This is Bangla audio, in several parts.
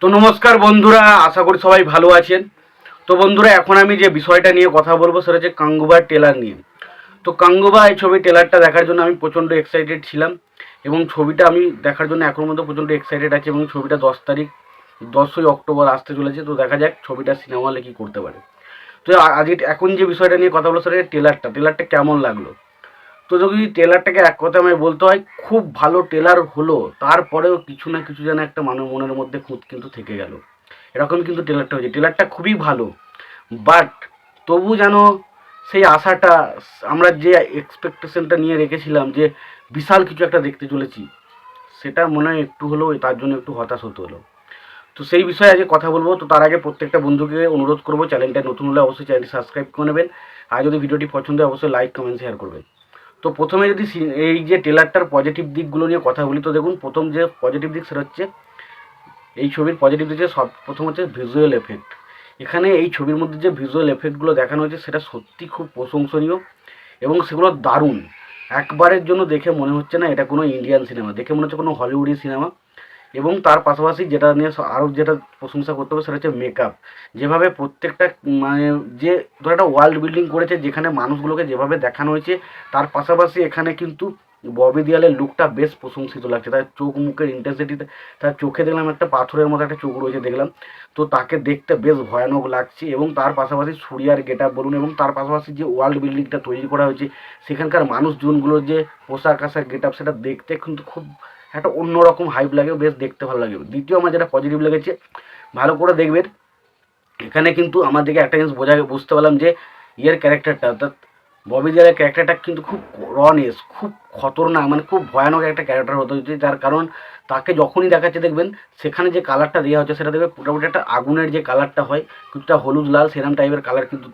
তো নমস্কার বন্ধুরা, আশা করি সবাই ভালো আছেন। তো বন্ধুরা, এখন আমি যে বিষয়টা নিয়ে কথা বলবো সেটা হচ্ছে গাঙ্গুবার টেলার নিয়ে। তো গাঙ্গুবা এই ছবি টেলারটা দেখার জন্য আমি প্রচণ্ড এক্সাইটেড ছিলাম, এবং ছবিটা আমি দেখার জন্য এখনো মধ্যে প্রচণ্ড এক্সাইটেড আছে। এবং ছবিটা 10 অক্টোবর আসতে চলেছে। তো দেখা যাক ছবিটা সিনেমা হলে কী করতে পারে। তো আজকে এখন যে বিষয়টা নিয়ে কথা বলবো সেটা হচ্ছে টেলারটা কেমন লাগলো। তো যদি টেলারটাকে এক কথা আমি বলতে হয়, খুব ভালো টেলার হলো, তারপরেও কিছু না কিছু যেন একটা মনের মধ্যে খুঁত কিন্তু থেকে গেল। এরকম কিন্তু টেলারটা হয়েছে। টেলারটা খুবই ভালো, বাট তবু যেন সেই আশাটা, আমরা যে এক্সপেকটেশনটা নিয়ে রেখেছিলাম যে বিশাল কিছু একটা দেখতে চলেছি, সেটা মনে হয় একটু হলেও তার জন্য একটু হতাশ হতে হলো। তো সেই বিষয়ে আজকে কথা বলবো। তো তার আগে প্রত্যেকটা বন্ধুকে অনুরোধ করবো, চ্যানেলটা নতুন হলে অবশ্যই চ্যানেলটি সাবস্ক্রাইব করে নেবেন, আর যদি ভিডিওটি পছন্দ হয় অবশ্যই লাইক কমেন্ট শেয়ার করবেন। তো প্রথমে যদি এই যে টেলারটার পজিটিভ দিকগুলো নিয়ে কথা বলি, তো দেখুন, প্রথম যে পজিটিভ দিক সেটা হচ্ছে, এই ছবির পজিটিভ দিক প্রথম হচ্ছে ভিজুয়াল এফেক্ট। এখানে এই ছবির মধ্যে যে ভিজুয়াল এফেক্টগুলো দেখানো হয়েছে সেটা সত্যি খুব প্রশংসনীয়, এবং সেগুলো দারুণ। একবারের জন্য দেখে মনে হচ্ছে না এটা কোনো ইন্ডিয়ান সিনেমা, দেখে মনে হচ্ছে কোনো হলিউডি সিনেমা। এবং তার পাশাপাশি যেটা নিয়ে আরও যেটা প্রশংসা করতে হবে সেটা হচ্ছে মেকআপ। যেভাবে প্রত্যেকটা মানে যে ধর একটা ওয়ার্ল্ড বিল্ডিং করেছে, যেখানে মানুষগুলোকে যেভাবে দেখানো হয়েছে, তার পাশাপাশি এখানে কিন্তু ববি দেওয়ালের লুকটা বেশ প্রশংসিত লাগছে। তার চোখ মুখের ইন্টেন্সিটিতে, তার চোখে দেখলাম একটা পাথরের মতো একটা চোখ রয়েছে দেখলাম, তো তাকে দেখতে বেশ ভয়ানক লাগছে। এবং তার পাশাপাশি সূর্যার গেট আপ বলুন, এবং তার পাশাপাশি যে ওয়ার্ল্ড বিল্ডিংটা তৈরি করা হয়েছে, সেখানকার মানুষজনগুলোর যে পোশাক আশাক গেট আপ, সেটা দেখতে কিন্তু খুব একটা অন্যরকম হাইপ লাগে, বেশ দেখতে ভালো লাগে। দ্বিতীয় আমার যেটা পজিটিভ লেগেছে, ভালো করে দেখবেন, এখানে কিন্তু আমাদেরকে একটা জিনিস বুঝতে পারলাম যে ইয়ের ক্যারেক্টারটা, অর্থাৎ ববি দেওয়ালের ক্যারেক্টারটা কিন্তু খুব রনেস, খুব খতরনাক, মানে খুব ভয়ানক একটা ক্যারেক্টার হতে হচ্ছে। যার কারণ তাকে যখনই দেখাচ্ছে দেখবেন, সেখানে যে কালারটা দেওয়া হচ্ছে সেটা দেখবে মোটামুটি একটা আগুনের যে কালারটা হয়, কিছুটা হলুদ লাল সেরকম টাইপের কালার কিন্তু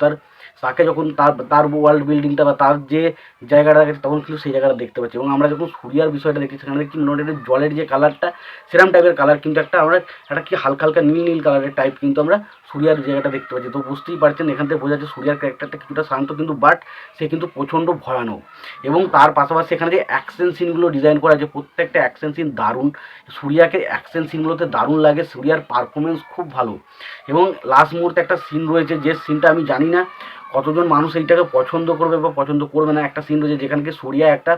তাকে যখন তার ওয়ার্ল্ড বিল্ডিংটা বা তার যে জায়গাটা দেখে, তখন কিন্তু সেই জায়গাটা দেখতে পাচ্ছি। এবং আমরা যখন সূর্যার বিষয়টা দেখি, সেখানে দেখছি মোটামুটি জলের যে কালারটা, সেরকম টাইপের কালার কিন্তু আমরা একটা কি হালকা হালকা নীল নীল কালারের টাইপ কিন্তু আমরা সূর্যার জায়গাটা দেখতে পাচ্ছি। তো বুঝতেই পারছেন, এখান থেকে বোঝা যাচ্ছে সূর্যার ক্যারেক্টারটা কিছুটা শান্ত, কিন্তু বাট সে কিন্তু প্রচণ্ড ভয়ানক। এবং তার পাশাপাশি এখানে যে অ্যাকশন সিনগুলো ডিজাইন করা আছে, প্রত্যেকটা অ্যাকশন সিন দারুণ। সূর্যাকে অ্যাকশন সিনগুলোতে দারুণ লাগে, সূর্যার পারফরমেন্স খুব ভালো। এবং লাস্ট মুহূর্তে একটা সিন রয়েছে, যে সিনটা আমি জানি না কতজন মানুষ এইটাকে পছন্দ করবে বা পছন্দ করবে না। একটা সিন রয়েছে যেখানে সূর্যা একটা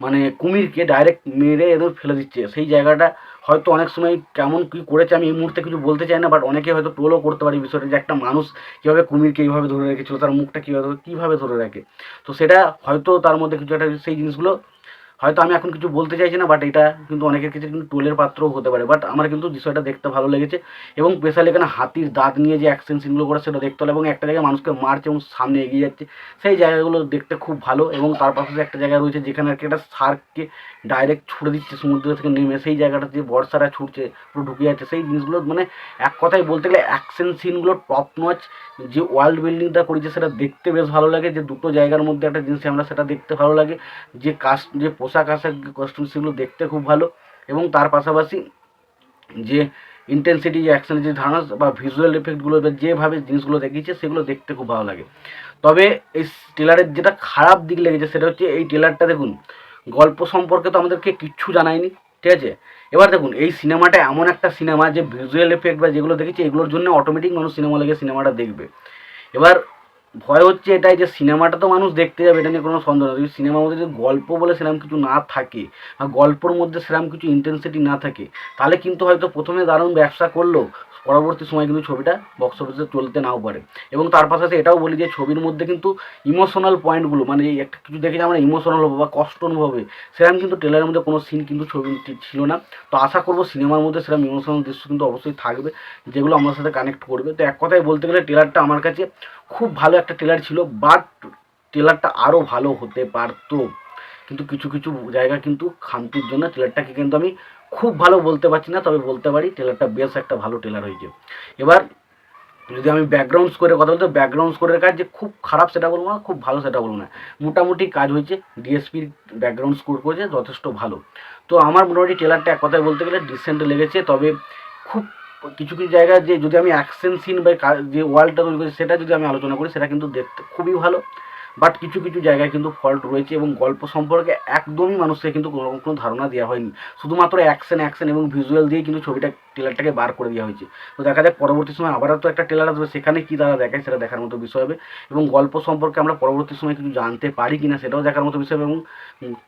মানে কুমিরকে ডাইরেক্ট মেরে একদম ফেলে দিচ্ছে। সেই জায়গাটা হয়তো অনেক সময় কেমন কী করেছে আমি এই মুহূর্তে কিছু বলতে চাই না, বাট অনেকে হয়তো ট্রোলও করতে পারে বিষয়টা, যে একটা মানুষ কীভাবে কুমিরকে এইভাবে ধরে রেখেছিল, তার মুখটা কীভাবে ধরে রাখে। তো সেটা হয়তো তার মধ্যে কিছু একটা, সেই জিনিসগুলো হয়তো আমি এখন কিছু বলতে চাইছি না, বাট এটা কিন্তু অনেকের ক্ষেত্রে কিন্তু টোলের পাত্রও হতে পারে। বাট আমার কিন্তু বিষয়টা দেখতে ভালো লেগেছে। এবং স্পেশালি এখানে হাতির দাঁত নিয়ে যে অ্যাকশন সিনগুলো করে সেটা দেখতে হলো, এবং একটা জায়গায় মানুষকে মারছে এবং সামনে এগিয়ে যাচ্ছে, সেই জায়গাগুলো দেখতে খুব ভালো। এবং তার পাশে একটা জায়গা রয়েছে যেখানে আর কি একটা শার্ককে ডাইরেক্ট ছুড়ে দিচ্ছে সমুদ্র থেকে নেমে, সেই জায়গাটা যে বর্ষারা ছুটছে পুরো ঢুকে যাচ্ছে, সেই জিনিসগুলো মানে এক কথায় বলতে গেলে অ্যাকশন সিনগুলো টপ নচ। যে ওয়ার্ল্ড বিল্ডিংটা করেছে সেটা দেখতে বেশ ভালো লাগে, যে দুটো জায়গার মধ্যে একটা জিনিস আমরা সেটা দেখতে ভালো লাগে। যে পোশাক আশাক কস্টিউম সেগুলো দেখতে খুব ভালো। এবং তার পাশাপাশি যে ইন্টেন্সিটি, যে অ্যাকশনের যে ধারণা বা ভিজুয়াল এফেক্টগুলো বা যেভাবে জিনিসগুলো দেখিয়েছে, সেগুলো দেখতে খুব ভালো লাগে। তবে এই টেলারের যেটা খারাপ দিক লেগেছে সেটা হচ্ছে, এই টেলারটা দেখুন, গল্প সম্পর্কে তো আমাদেরকে কিচ্ছু জানায়নি, ঠিক আছে। এবার দেখুন, এই সিনেমাটা এমন একটা সিনেমা যে ভিজুয়াল এফেক্ট বা যেগুলো দেখেছি এগুলোর জন্য অটোমেটিক মানুষ সিনেমা লেগে সিনেমাটা দেখবে। এবার ভয় হচ্ছে এটাই, যে সিনেমাটা তো মানুষ দেখতে যাবে, এটা নিয়ে কোনো সন্দেহ নেই। যদি সিনেমার মধ্যে যদি গল্প বলে সেরকম কিছু না থাকে, বা গল্পর মধ্যে সেরকম কিছু ইন্টেন্সিটি না থাকে, তাহলে কিন্তু হয়তো প্রথমে দারুণ ব্যবসা করলো, পরবর্তী সময় কিন্তু ছবিটা বক্স অফিসে চলতে নাও পারে। এবং তার পাশাপাশি এটাও বলি যে ছবির মধ্যে কিন্তু ইমোশনাল পয়েন্টগুলো, মানে এই একটা কিছু দেখে যে আমরা ইমোশনাল হবো বা কষ্ট অনুভব হবে, সেরকম কিন্তু ট্রেলারের মধ্যে কোনো সিন কিন্তু ছবিটি ছিল না। তো আশা করবো সিনেমার মধ্যে সেরকম ইমোশনাল দৃশ্য কিন্তু অবশ্যই থাকবে, যেগুলো আমার সাথে কানেক্ট করবে। তো এক কথায় বলতে গেলে ট্রেলারটা আমার কাছে খুব ভালো একটা ট্রেলার ছিল, বাট ট্রেলারটা আরও ভালো হতে পারতো। কিন্তু কিছু কিছু জায়গা কিন্তু খামতির জন্য ট্রেলারটাকে কিন্তু আমি খুব ভালো বলতে পারছি না, তবে বলতে পারি ট্রেলারটা বেশ একটা ভালো ট্রেলার হয়েছে। এবার যদি আমি ব্যাকগ্রাউন্ড স্কোরের কথা বলতে, ব্যাকগ্রাউন্ড স্কোরের কাজ যে খুব খারাপ সেটা বলবো না, খুব ভালো সেটা বলবো না, মোটামুটি কাজ হয়েছে। ডিএসপির ব্যাকগ্রাউন্ড স্কোর করেছে যথেষ্ট ভালো। তো আমার মোটামুটি ট্রেলারটা এক কথায় বলতে গেলে ডিসেন্ট লেগেছে। তবে খুব কিছু কিছু জায়গায় যে যদি আমি অ্যাকশন সিন বা যে ওয়ার্ল্ডটা তৈরি করেছি সেটা যদি আমি আলোচনা করি, সেটা কিন্তু দেখতে খুবই ভালো, বাট কিছু কিছু জায়গায় কিন্তু ফল্ট রয়েছে। এবং গল্প সম্পর্কে একদমই মানুষকে কিন্তু কোনো ধারণা দেওয়া হয়নি, শুধুমাত্র অ্যাকশন এবং ভিজুয়াল দিয়ে কিন্তু ছবিটা ট্রেলারটাকে বার করে দেওয়া হয়েছে। তো দেখা যাক পরবর্তী সময় আবারও তো একটা ট্রেলার আসবে, সেখানে কী তারা দেখায় সেটা দেখার মতো বিষয় হবে, এবং গল্প সম্পর্কে আমরা পরবর্তী সময় কিছু জানতে পারি কি না সেটাও দেখার মতো বিষয় হবে। এবং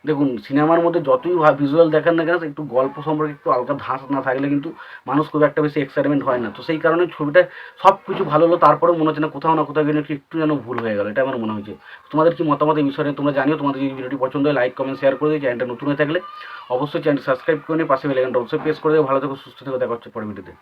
দেখুন, সিনেমার মধ্যে যতই ভিজুয়াল দেখান না কেন, একটু গল্প সম্পর্কে একটু হালকা ধাঁচ না থাকলে কিন্তু মানুষ খুব একটা বেশি এক্সাইটমেন্ট হয় না। তো সেই কারণে ছবিটা সব কিছু ভালো হলো, তারপরেও মনে হচ্ছে না কোথাও না কোথাও গেলে একটু যেন ভুল হয়ে গেল, এটা আমার মনে হয়েছে। তোমাদের কি মতামত এই বিষয়ে তোমরা জানিও। তোমাদের যদি ভিডিওটি পছন্দ হয় লাইক কমেন্ট শেয়ার করে দিও। চ্যানেলটা নতুন হয়ে থাকলে অবশ্যই চ্যানেলটি সাবস্ক্রাইব করে নিয়ে পাশে বেল আইকনটা অবশ্যই প্রেস করে দেবে। ভালো থেকো, সুস্থ থেকো, দেখা হচ্ছে পরের ভিডিওতে।